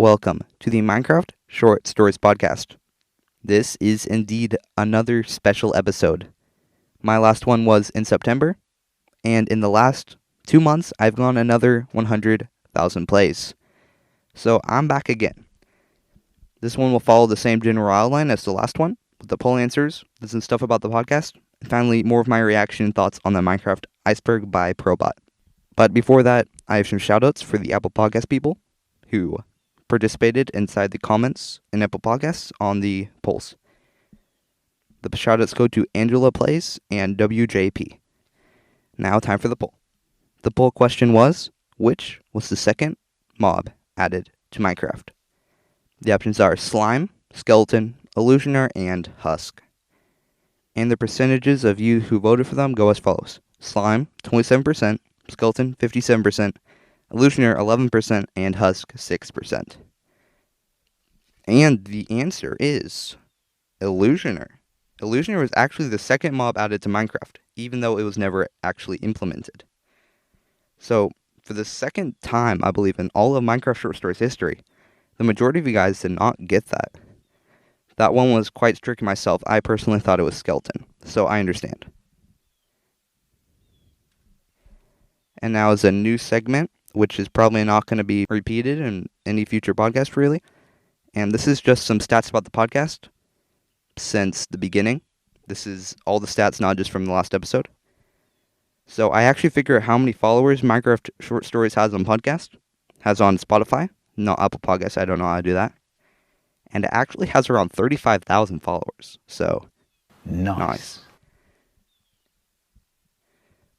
Welcome to the Minecraft Short Stories Podcast. This is indeed another special episode. My last one was in September, and in the last 2 months, I've gone another 100,000 plays. So I'm back again. This one will follow the same general outline as the last one, with the poll answers, some stuff about the podcast, and finally more of my reaction and thoughts on the Minecraft Iceberg by Probot. But before that, I have some shoutouts for the Apple Podcast people who participated inside the comments in Apple Podcasts on the polls. The shoutouts go to Angela Plays and WJP. Now time for the poll. The poll question was, which was the second mob added to Minecraft? The options are Slime, Skeleton, Illusioner, and Husk. And the percentages of you who voted for them go as follows. Slime, 27%, Skeleton, 57%, Illusioner, 11%, and Husk, 6%. And the answer is Illusioner. Illusioner was actually the second mob added to Minecraft, even though it was never actually implemented. So, for the second time, I believe, in all of Minecraft Short Stories history, the majority of you guys did not get that. That one was quite tricky myself. I personally thought it was Skeleton, so I understand. And now is a new segment, which is probably not going to be repeated in any future podcast, really. And this is just some stats about the podcast since the beginning. This is all the stats, not just from the last episode. So I actually figure out how many followers Minecraft Short Stories has on podcast. Has on Spotify, not Apple Podcasts. I don't know how to do that. And it actually has around 35,000 followers. So, nice.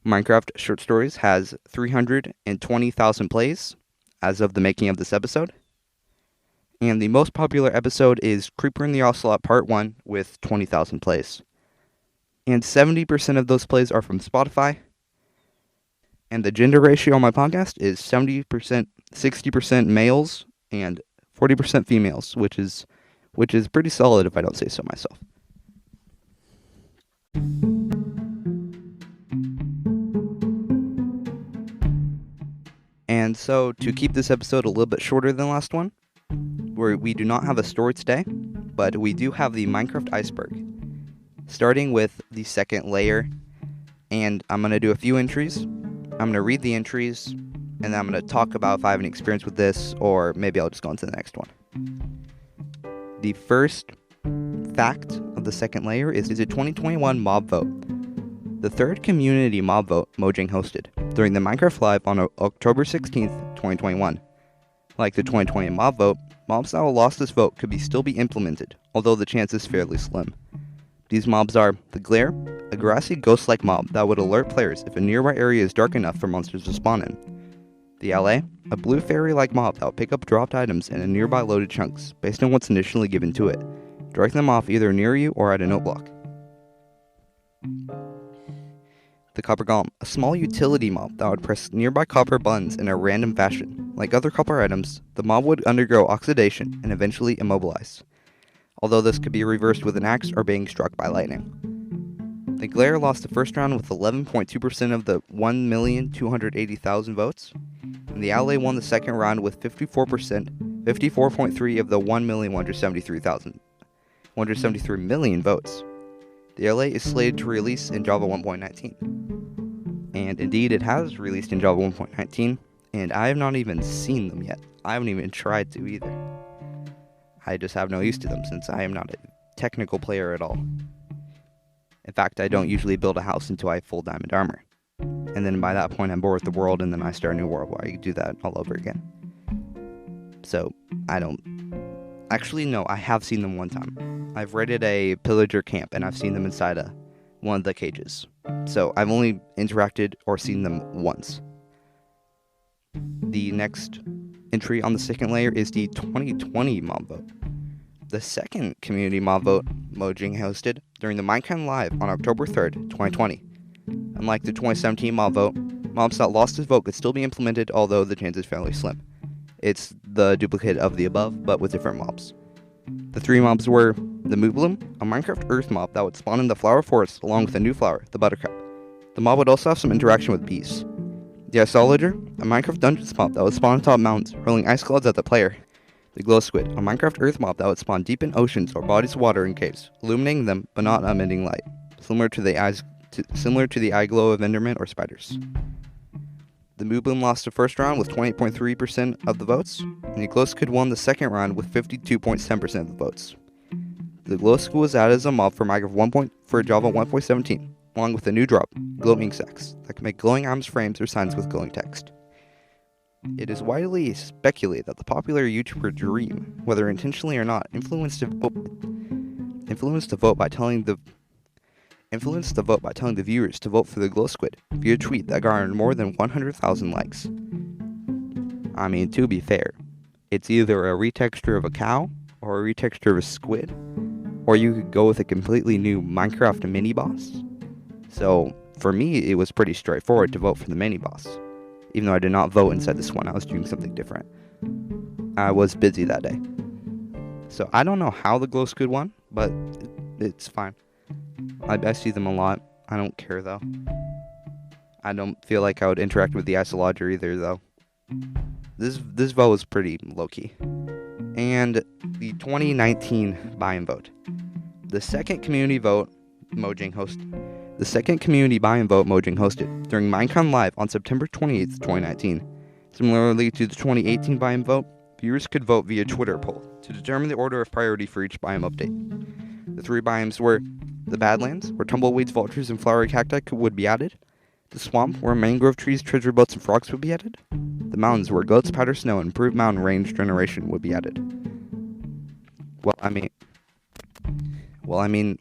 Minecraft Short Stories has 320,000 plays as of the making of this episode. And the most popular episode is Creeper and the Ocelot Part 1 with 20,000 plays. And 70% of those plays are from Spotify. And the gender ratio on my podcast is 70%, 60% males and 40% females, which is pretty solid if I don't say so myself. And so, to keep this episode a little bit shorter than the last one, where we do not have a story today, but we do have the Minecraft Iceberg, starting with the second layer, and I'm going to do a few entries. I'm going to read the entries, and then I'm going to talk about if I have any experience with this, or maybe I'll just go on to the next one. The first fact of the second layer is a 2021 mob vote. The third community mob vote Mojang hosted during the Minecraft Live on October 16th, 2021. Like the 2020 mob vote, mobs that lost this vote could still be implemented, although the chance is fairly slim. These mobs are the Glare, a grassy ghost-like mob that would alert players if a nearby area is dark enough for monsters to spawn in. The LA, a blue fairy-like mob that will pick up dropped items in nearby loaded chunks based on what's initially given to it, directing them off either near you or at a note block. The Copper Golem, a small utility mob that would press nearby copper buttons in a random fashion. Like other copper items, the mob would undergo oxidation and eventually immobilize, although this could be reversed with an axe or being struck by lightning. The Glare lost the first round with 11.2% of the 1,280,000 votes, and the Ally won the second round with 54%, 54.3% of the 1,173 million votes. The LA is slated to release in Java 1.19. And indeed, it has released in Java 1.19, and I have not even seen them yet. I haven't even tried to either. I just have no use to them since I am not a technical player at all. In fact, I don't usually build a house until I have full diamond armor. And then by that point, I'm bored with the world, and then I start a new world where I do that all over again. So, I don't... Actually, no, I have seen them one time. I've raided a pillager camp, and I've seen them inside one of the cages. So, I've only interacted or seen them once. The next entry on the second layer is the 2020 mob vote. The second community mob vote Mojang hosted during the Minecraft Live on October 3rd, 2020. Unlike the 2017 mob vote, mobs that lost this vote could still be implemented, although the chance is fairly slim. It's the duplicate of the above, but with different mobs. The three mobs were the Moobloom, a Minecraft Earth mob that would spawn in the flower forest along with a new flower, the Buttercup. The mob would also have some interaction with bees. The Isolager, a Minecraft Dungeons mob that would spawn on top mountains, hurling ice clouds at the player. The glow squid, a Minecraft Earth mob that would spawn deep in oceans or bodies of water in caves, illuminating them but not emitting light, similar to the eye glow of Enderman or spiders. The Moo Boom lost the first round with 28.3% of the votes, and the glow squid won the second round with 52.7% of the votes. The glow squid was added as a mob for Minecraft for Java 1.17, along with a new drop, glowing sacks, that can make glowing items, frames, or signs with glowing text. It is widely speculated that the popular YouTuber Dream, whether intentionally or not, influenced the vote by telling the viewers to vote for the glow squid via a tweet that garnered more than 100,000 likes. I mean, to be fair, it's either a retexture of a cow or a retexture of a squid, or you could go with a completely new Minecraft mini boss. So for me, it was pretty straightforward to vote for the mini boss. Even though I did not vote inside this one, I was doing something different. I was busy that day. So I don't know how the glow squid won, but it's fine. I see them a lot. I don't care though. I don't feel like I would interact with the Isolodger either though. This vote was pretty low-key. And the 2019 buy-in vote. The second community buy-in vote Mojang hosted during Minecon Live on September 28th, 2019. Similarly to the 2018 buy-in vote, viewers could vote via Twitter poll to determine the order of priority for each biome update. The three biomes were the Badlands, where tumbleweeds, vultures, and flowery cacti would be added; the Swamp, where mangrove trees, treasure boats, and frogs would be added; the Mountains, where goats, powder snow, and improved mountain range generation would be added. Well, I mean,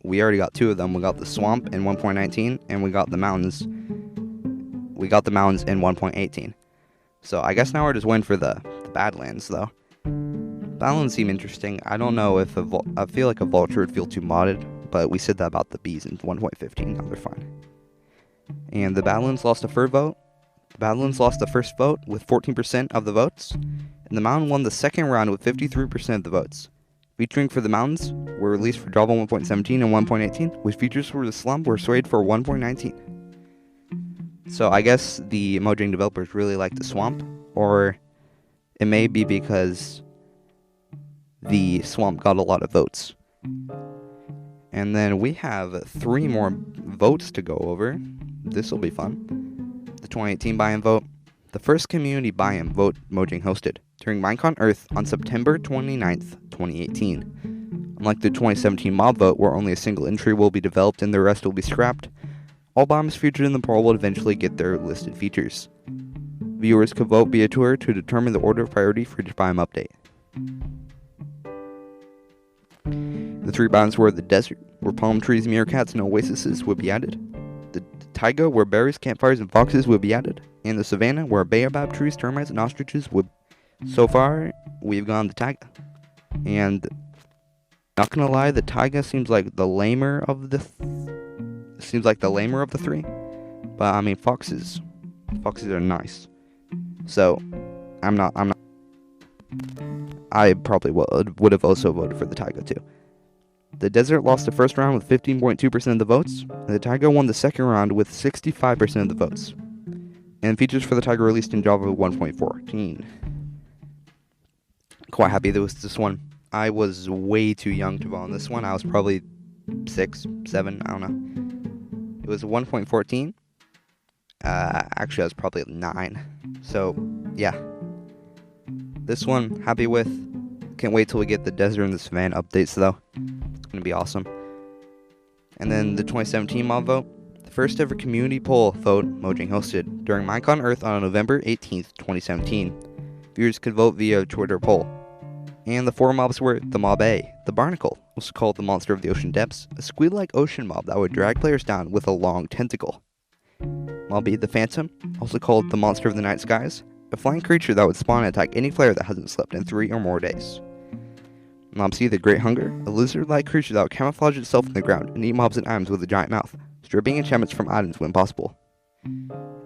we already got two of them. We got the Swamp in 1.19, and we got the Mountains. We got the Mountains in 1.18. So I guess now we're just waiting for the Badlands, though. Badlands seem interesting. I don't know if I feel like a vulture would feel too modded, but we said that about the bees in 1.15. Now they're fine. And the Badlands lost the first vote. The Badlands lost the first vote with 14% of the votes, and the Mountain won the second round with 53% of the votes. Featuring for the Mountains were released for Java 1.17 and 1.18, which features for the Slump were swayed for 1.19. So I guess the Mojang developers really like the Swamp, or it may be because the Swamp got a lot of votes. And then we have 3 more votes to go over. This will be fun. The 2018 buy-in vote. The first community buy-in vote Mojang hosted during Minecon Earth on September 29th, 2018. Unlike the 2017 mob vote, where only a single entry will be developed and the rest will be scrapped, all biomes featured in the poll will eventually get their listed features. Viewers could vote via Twitter to determine the order of priority for each biome update. The 3 biomes were the desert, where palm trees, meerkats, and oases would be added; the taiga, where berries, campfires, and foxes would be added; and the savanna, where baobab trees, termites, and ostriches would. So far, we've gone the taiga, and not gonna lie, the taiga seems like the lamer of the 3. But I mean, foxes are nice. So I probably would have also voted for the taiga too. The desert lost the first round with 15.2% of the votes, and the taiga won the second round with 65% of the votes. And features for the taiga released in Java 1.14. Quite happy there was this one. I was way too young to vote on this one. I was probably 6, 7, I don't know. It was 1.14. Actually, I was probably 9. So, yeah. This one, happy with. Can't wait till we get the desert and the savannah updates, though. It's going to be awesome. And then the 2017 mob vote. The first ever community poll vote Mojang hosted during Minecon Earth on November 18th, 2017. Viewers could vote via Twitter poll. And the 4 mobs were the Mob A, the Barnacle, also called the Monster of the Ocean Depths, a squid-like ocean mob that would drag players down with a long tentacle. Mob B, the Phantom, also called the Monster of the Night Skies, a flying creature that would spawn and attack any player that hasn't slept in 3 or more days. Mob C, the Great Hunger, a lizard-like creature that would camouflage itself in the ground and eat mobs and items with a giant mouth, stripping enchantments from items when possible.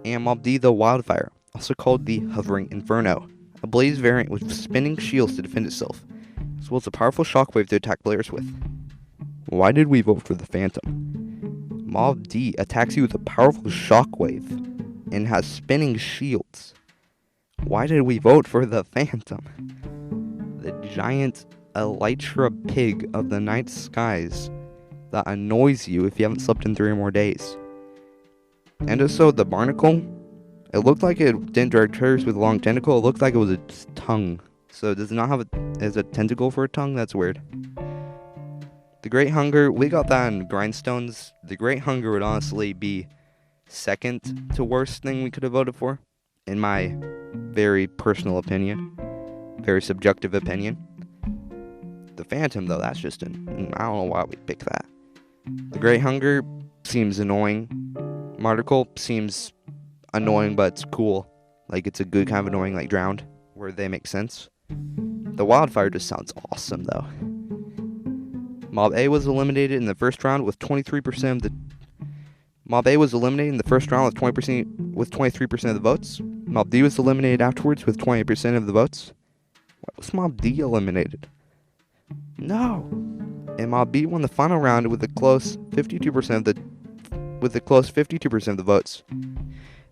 And Mob D, the Wildfire, also called the Hovering Inferno, a blaze variant with spinning shields to defend itself, as well as a powerful shockwave to attack players with. Why did we vote for the Phantom? Mob D attacks you with a powerful shockwave and has spinning shields. Why did we vote for the Phantom? the giant elytra pig of the night skies that annoys you if you haven't slept in 3 or more days. And also the barnacle, it looked like it didn't drag tears with a long tentacle. It looked like it was a tongue. So it does not have a tentacle for a tongue. That's weird. The Great Hunger, we got that in Grindstones. The Great Hunger would honestly be second to worst thing we could have voted for, in my very personal opinion, very subjective opinion. The Phantom, though, that's just I don't know why we picked that. The Great Hunger seems annoying. Marticle seems annoying, but it's cool. Like, it's a good kind of annoying, like Drowned, where they make sense. The Wildfire just sounds awesome, though. Mob A was eliminated in the first round with 23% of the... Mob A was eliminated in the first round with 23% of the votes. Mob D was eliminated afterwards with 20% of the votes. Why was Mob D eliminated? No. And Mob B won the final round with a close 52% of the votes.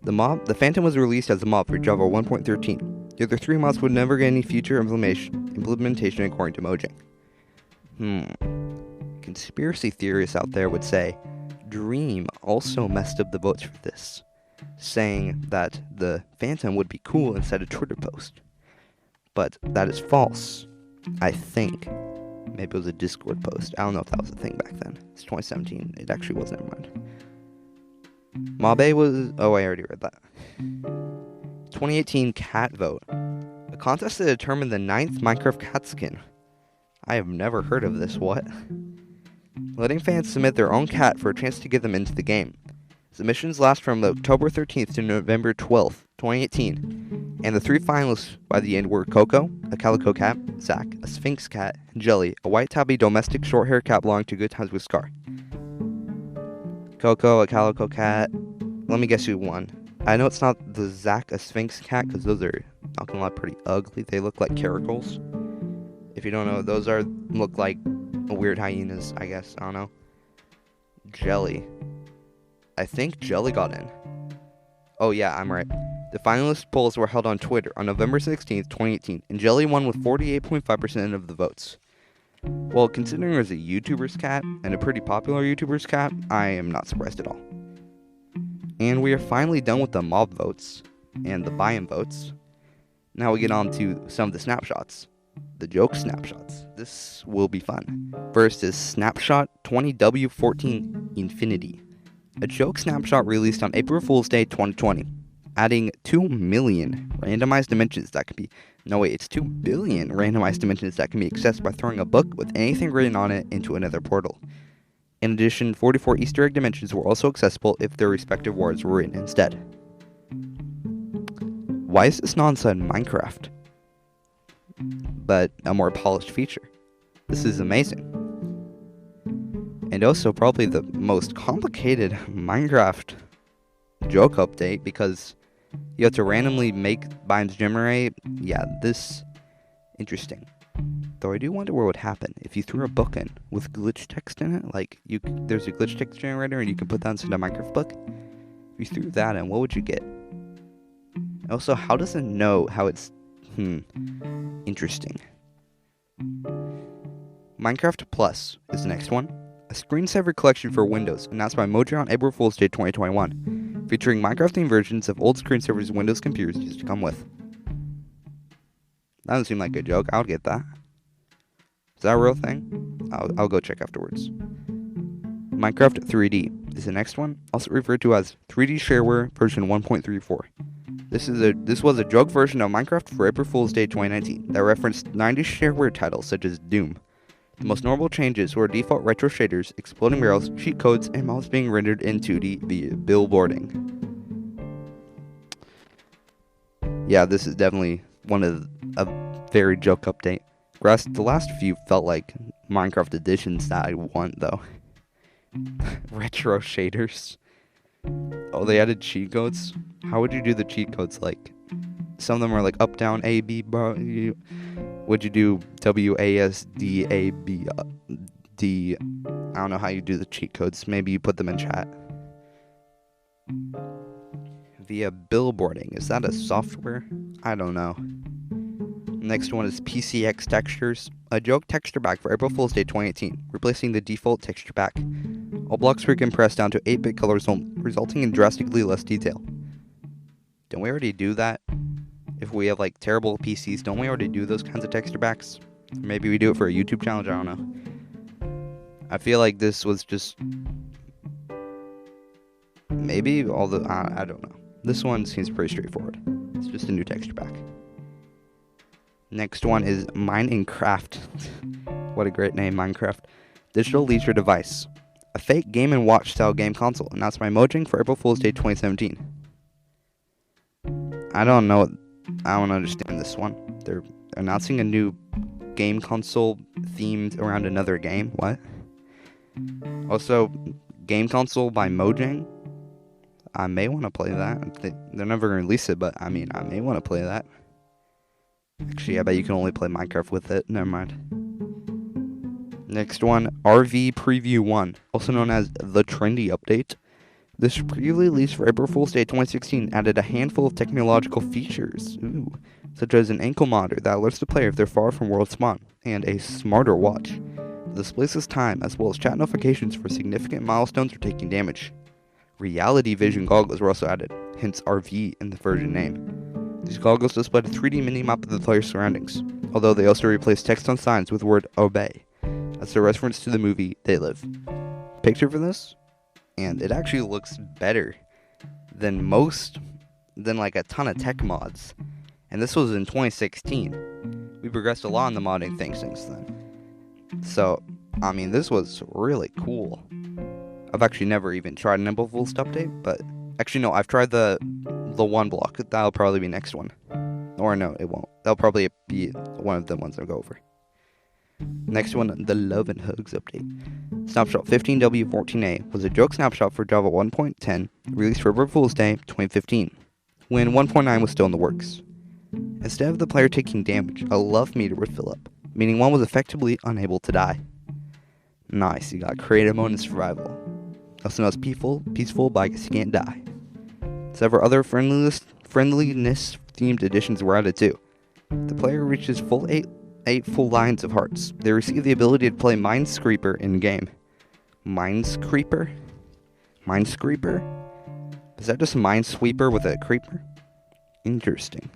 The Phantom was released as a mob for Java 1.13. The other 3 mods would never get any future implementation according to Mojang. Conspiracy theorists out there would say Dream also messed up the votes for this, saying that the Phantom would be cool instead of Twitter post. But that is false, I think. Maybe it was a Discord post. I don't know if that was a thing back then. It's 2017. It actually was, never mind. Mob A was... Oh, I already read that. 2018 Cat Vote. A contest to determine the 9th Minecraft cat skin. I have never heard of this, what? Letting fans submit their own cat for a chance to get them into the game. Submissions last from October 13th to November 12th, 2018. And the 3 finalists by the end were Coco, a calico cat, Zach, a sphinx cat, and Jelly, a white tabby domestic short-hair cat belonging to Good Times with Scar. Coco, a calico cat. Let me guess who won. I know it's not the Zach, a sphinx cat, because those are, not gonna lie, pretty ugly. They look like caracals. If you don't know, those look like weird hyenas, I guess. I don't know. Jelly. I think Jelly got in. Oh yeah, I'm right. The finalist polls were held on Twitter on November 16th, 2018, and Jelly won with 48.5% of the votes. Well, considering it was a YouTuber's cat, and a pretty popular YouTuber's cat, I am not surprised at all. And we are finally done with the mob votes, and the buy-in votes. Now we get on to some of the snapshots. The joke snapshots. This will be fun. First is Snapshot 20W14 Infinity. A joke snapshot released on April Fool's Day 2020, adding 2 million randomized dimensions that can be... No wait, it's 2 billion randomized dimensions that can be accessed by throwing a book with anything written on it into another portal. In addition, 44 Easter egg dimensions were also accessible if their respective words were written instead. Why is this not in Minecraft, but a more polished feature? This is amazing. And also probably the most complicated Minecraft joke update, because you have to randomly make biomes generate. Yeah, this... Interesting. Though I do wonder what would happen if you threw a book in with glitch text in it. Like, there's a glitch text generator and you can put that inside a Minecraft book. If you threw that in, what would you get? Also, how does it know how it's... Interesting. Minecraft Plus is the next one. A screensaver collection for Windows, announced by Mojang on April Fool's Day 2021, featuring Minecraft-themed versions of old screensavers Windows computers used to come with. That doesn't seem like a joke. I would get that. Is that a real thing? I'll go check afterwards. Minecraft 3D is the next one, also referred to as 3D Shareware version 1.34. This was a joke version of Minecraft for April Fool's Day 2019 that referenced 90s shareware titles such as Doom. The most notable changes were default retro shaders, exploding barrels, cheat codes, and mobs being rendered in 2D via billboarding. Yeah, this is definitely a very joke update. The last few felt like Minecraft editions that I want, though. Retro shaders. Oh, they added cheat codes? How would you do the cheat codes? Like, some of them are like up, down, A, B, bro. Would you do W, A, S, D, A, B, D? I don't know how you do the cheat codes. Maybe you put them in chat. Via billboarding. Is that a software? I don't know. Next one is PCX Textures, a joke texture pack for April Fool's Day 2018, replacing the default texture pack. All blocks were compressed down to 8-bit colors only, resulting in drastically less detail. Don't we already do that? If we have like terrible PCs, don't we already do those kinds of texture packs? Maybe we do it for a YouTube challenge, I don't know. I feel like this was just... maybe, although, I don't know. This one seems pretty straightforward. It's just a new texture pack. Next one is Minecraft. What a great name, Minecraft. Digital leisure device. A fake Game & Watch style game console announced by Mojang for April Fool's Day 2017. I don't understand this one. They're announcing a new game console themed around another game. What? Also, game console by Mojang. I may want to play that. They're never going to release it, but I may want to play that. Actually, I bet you can only play Minecraft with it. Never mind. Next one, RV Preview 1, also known as the Trendy Update. This pre-release for April Fool's Day 2016 added a handful of technological features, such as an ankle monitor that alerts the player if they're far from world spawn, and a smarter watch that displays time, as well as chat notifications for significant milestones or taking damage. Reality vision goggles were also added, hence RV in the version name. These goggles displayed a 3D mini-map of the player's surroundings, although they also replaced text on signs with the word obey, as a reference to the movie They Live. Picture for this, and it actually looks better than like a ton of tech mods. And this was in 2016. We progressed a lot in the modding thing since then. So, this was really cool. I've actually never even tried an April Fool's update, but actually no, I've tried the one block. That'll probably be next one. Or no, it won't. That'll probably be one of the ones I'll go over. Next one, the Love and Hugs update. Snapshot 15W14A was a joke snapshot for Java 1.10, released for April Fool's Day 2015, when 1.9 was still in the works. Instead of the player taking damage, a love meter would fill up, meaning one was effectively unable to die. Nice, you got creative mode and survival. Also known as peaceful, but I guess you can't die. Several other friendliness-themed additions were added too. The player reaches full 8 full lines of hearts. They receive the ability to play Minescreeper in-game. Minescreeper? Is that just Minesweeper with a creeper? Interesting.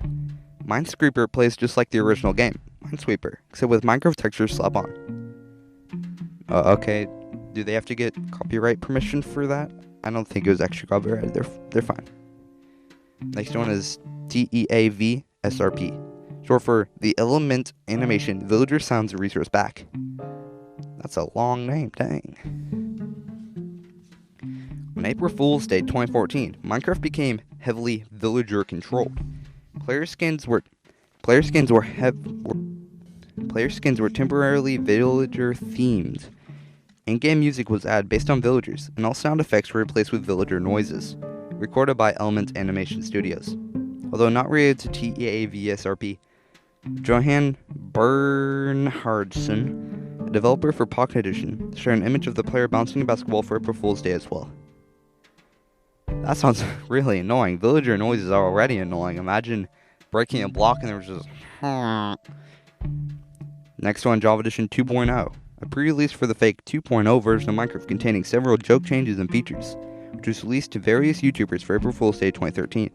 Minescreeper plays just like the original game, Minesweeper, except with Minecraft textures slap on. Okay, do they have to get copyright permission for that? I don't think it was actually copyrighted. They're fine. Next one is TEAV SRP, short for the Element Animation Villager Sounds Resource Pack. That's a long name, dang. On April Fool's Day 2014, Minecraft became heavily villager controlled. Player skins were temporarily villager themed. In-game music was added based on villagers, and all sound effects were replaced with villager noises, recorded by Element Animation Studios. Although not related to TEAVSRP, Johan Bernhardsson, a developer for Pocket Edition, shared an image of the player bouncing a basketball for April Fool's Day as well. That sounds really annoying. Villager noises are already annoying. Imagine breaking a block and there was just... Next one, Java Edition 2.0. A pre-release for the fake 2.0 version of Minecraft containing several joke changes and features, which was released to various YouTubers for April Fool's Day 2013.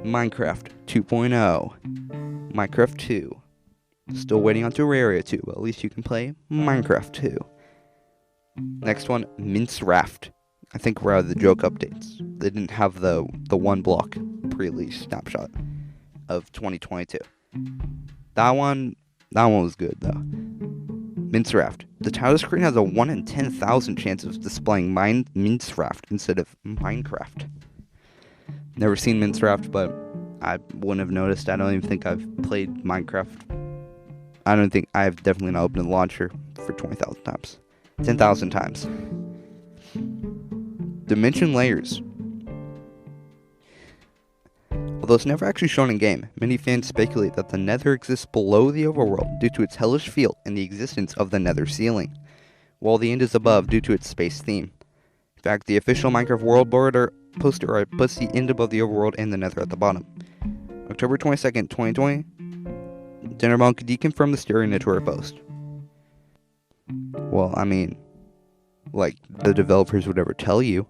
Minecraft 2.0. Minecraft 2. Still waiting on Terraria 2, but at least you can play Minecraft 2. Next one, Mince Raft. I think we're out of the joke updates. They didn't have the one block pre-release snapshot of 2022. That one was good though. Mince Raft. The title screen has a 1 in 10,000 chance of displaying Mince Raft instead of Minecraft. Never seen Mince Raft, but I wouldn't have noticed. I don't even think I've played Minecraft. I've definitely not opened the launcher for 20,000 times. 10,000 times. Dimension Layers. Although it's never actually shown in game, many fans speculate that the Nether exists below the overworld due to its hellish feel and the existence of the Nether ceiling, while the end is above due to its space theme. In fact, the official Minecraft world border poster puts the end above the overworld and the Nether at the bottom. October 22nd, 2020, Dinnerbone could deconfirm the story in a Twitter post. Well, I mean, like the developers would ever tell you,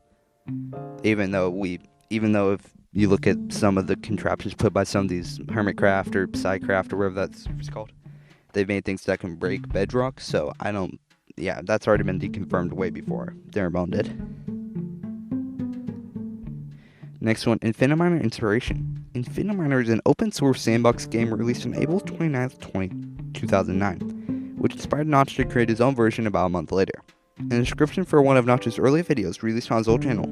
even though if you look at some of the contraptions put by some of these Hermitcraft or Psycraft or whatever that's called, they've made things that can break bedrock, so that's already been deconfirmed way before Dinnerbone did. Next one, Infiniminer Inspiration. Infiniminer is an open source sandbox game released on April 29th, 2009, which inspired Notch to create his own version about a month later. In a description for one of Notch's early videos released on his old channel,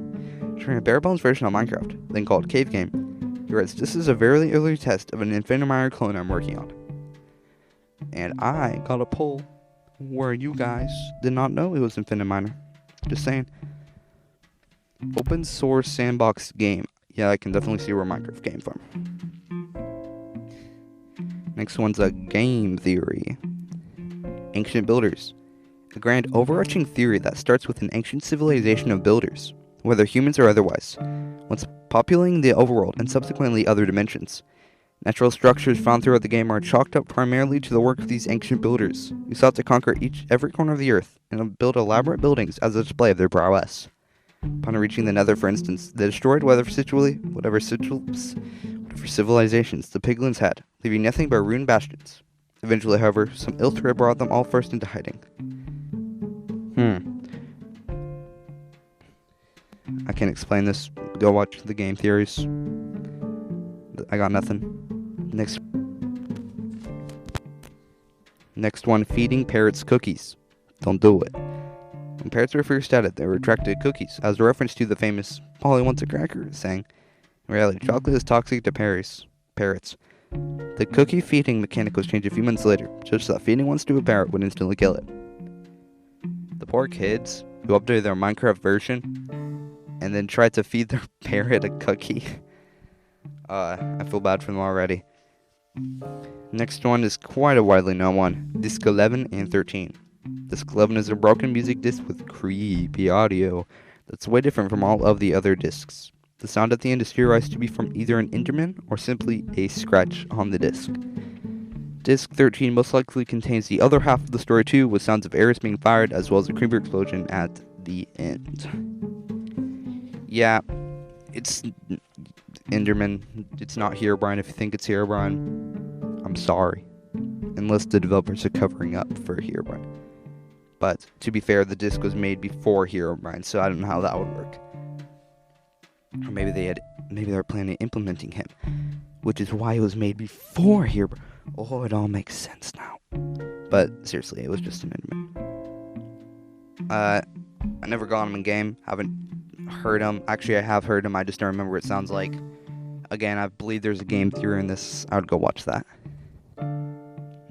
showing a bare-bones version of Minecraft, then called Cave Game, he writes, "This is a very early test of an Infiniminer clone I'm working on." And I got a poll where you guys did not know it was Infiniminer. Just saying. Open source sandbox game. Yeah, I can definitely see where Minecraft came from. Next one's a game theory. Ancient builders. A grand overarching theory that starts with an ancient civilization of builders, whether humans or otherwise, once populating the overworld and subsequently other dimensions. Natural structures found throughout the game are chalked up primarily to the work of these ancient builders, who sought to conquer every corner of the earth and build elaborate buildings as a display of their prowess. Upon reaching the Nether, for instance, they destroyed whatever civilizations the piglins had, leaving nothing but ruined bastions. Eventually, however, some ill threat brought them all forced into hiding. I can't explain this. Go watch the game theories. I got nothing. Next one, feeding parrots cookies. Don't do it. When parrots were first added, they were attracted to cookies, as a reference to the famous Polly wants a cracker saying, in reality, chocolate is toxic to parrots. The cookie feeding mechanic was changed a few months later, such that feeding once to a parrot would instantly kill it. The poor kids who updated their Minecraft version and then tried to feed their parrot a cookie. I feel bad for them already. Next one is quite a widely known one, Disc 11 and 13. Disc 11 is a broken music disc with creepy audio that's way different from all of the other discs. The sound at the end is theorized to be from either an Enderman or simply a scratch on the disc. Disc 13 most likely contains the other half of the story too, with sounds of arrows being fired as well as a creeper explosion at the end. Yeah, it's Enderman. It's not Herobrine. If you think it's Herobrine, I'm sorry. Unless the developers are covering up for Herobrine. But to be fair, the disc was made before Herobrine, so I don't know how that would work. Or maybe they were planning on implementing him, which is why it was made before Herobrine. Oh, it all makes sense now. But seriously, it was just an Enderman. I never got him in game. Haven't heard him. Actually, I have heard him. I just don't remember what it sounds like. Again, I believe there's a game theory in this. I would go watch that.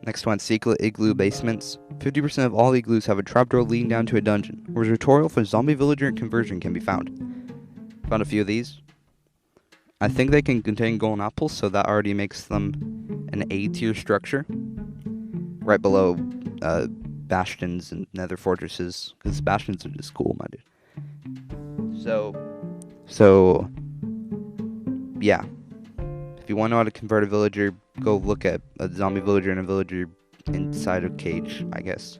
Next one, secret igloo basements. 50% of all igloos have a trapdoor leading down to a dungeon, where a tutorial for zombie villager conversion can be found. Found a few of these. I think they can contain golden apples, so that already makes them an A-tier structure. Right below bastions and nether fortresses, because bastions are just cool, my dude. So, yeah. If you want to know how to convert a villager, go look at a zombie villager and a villager inside a cage, I guess.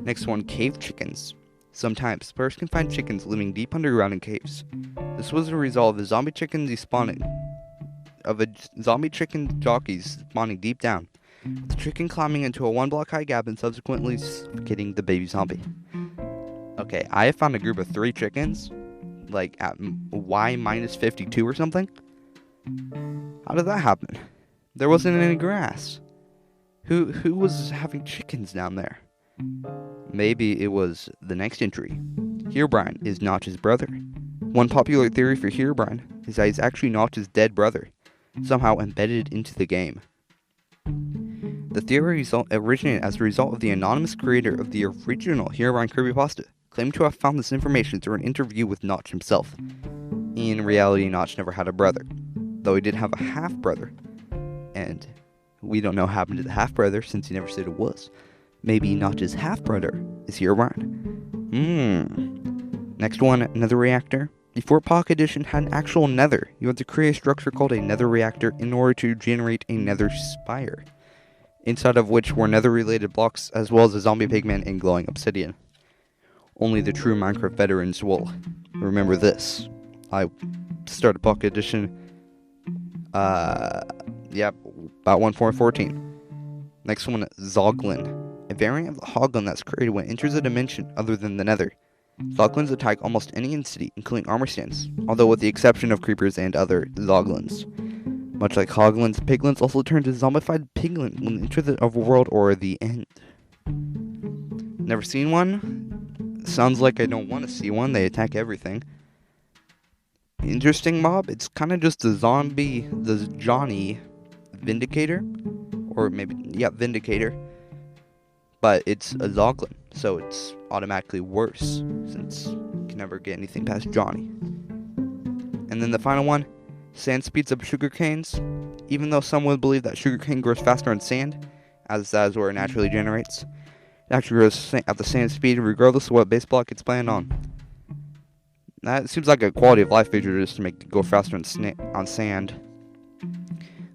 Next one, cave chickens. Sometimes, players can find chickens living deep underground in caves. This was a result of the zombie chicken despawning, jockeys spawning deep down, with the chicken climbing into a 1-block high gap and subsequently suffocating the baby zombie. Okay, I have found a group of 3 chickens, like at Y-52 or something. How did that happen? There wasn't any grass. Who was having chickens down there? Maybe it was the next entry. Herobrine is Notch's brother. One popular theory for Herobrine is that he's actually Notch's dead brother, somehow embedded into the game. The theory originated as a result of the anonymous creator of the original Herobrine creepypasta, claimed to have found this information through an interview with Notch himself. In reality, Notch never had a brother, though he did have a half-brother, and we don't know what happened to the half-brother since he never said it was. Maybe Notch's half-brother is Herobrine. Next one, another reactor. before Pocket Edition had an actual nether. You had to create a structure called a nether reactor in order to generate a nether spire, inside of which were nether-related blocks as well as a zombie pigman and glowing obsidian. Only the true Minecraft veterans will remember this. I started Pocket Edition, about 1.14. Next one, Zoglin, a variant of the Hoglin that's created when it enters a dimension other than the nether. Zoglins attack almost any entity, including armor stands, although with the exception of creepers and other Zoglins. Much like Hoglins, piglins also turn to zombified piglin when they enter the overworld or the end. Never seen one? Sounds like I don't want to see one. They attack everything. Interesting mob. It's kind of just the Johnny Vindicator, or maybe Vindicator. But it's a Zoglin, so it's automatically worse, since you can never get anything past Johnny. And then the final one, sand speeds up sugar canes. Even though some would believe that sugarcane grows faster on sand, as that is where it naturally generates, it actually grows at the same speed regardless of what base block it's planted on. That seems like a quality of life feature just to make it go faster on sand.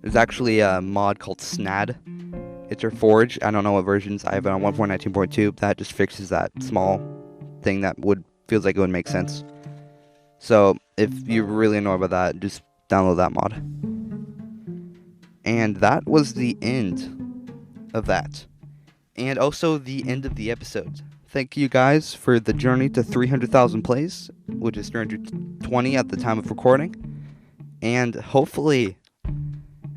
There's actually a mod called Snad. It's a forge. I don't know what versions. I have it on 1.19.2. That just fixes that small thing that feels like it would make sense. So if you're really annoyed by that, just download that mod. And that was the end of that. And also the end of the episode. Thank you guys for the journey to 300,000 plays, which is 320 at the time of recording. And hopefully,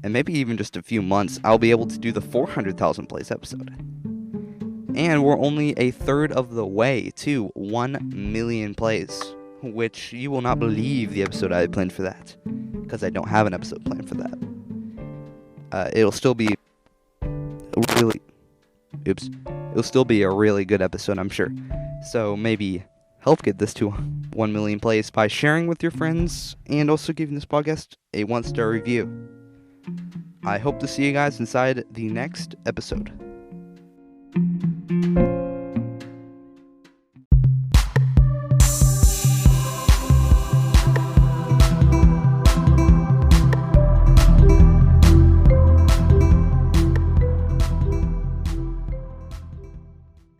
and maybe even just a few months, I'll be able to do the 400,000 plays episode. And we're only a third of the way to 1 million plays, which you will not believe the episode I had planned for that, because I don't have an episode planned for that. It'll still be a really good episode, I'm sure. So maybe help get this to 1 million plays by sharing with your friends and also giving this podcast a 1-star review. I hope to see you guys inside the next episode.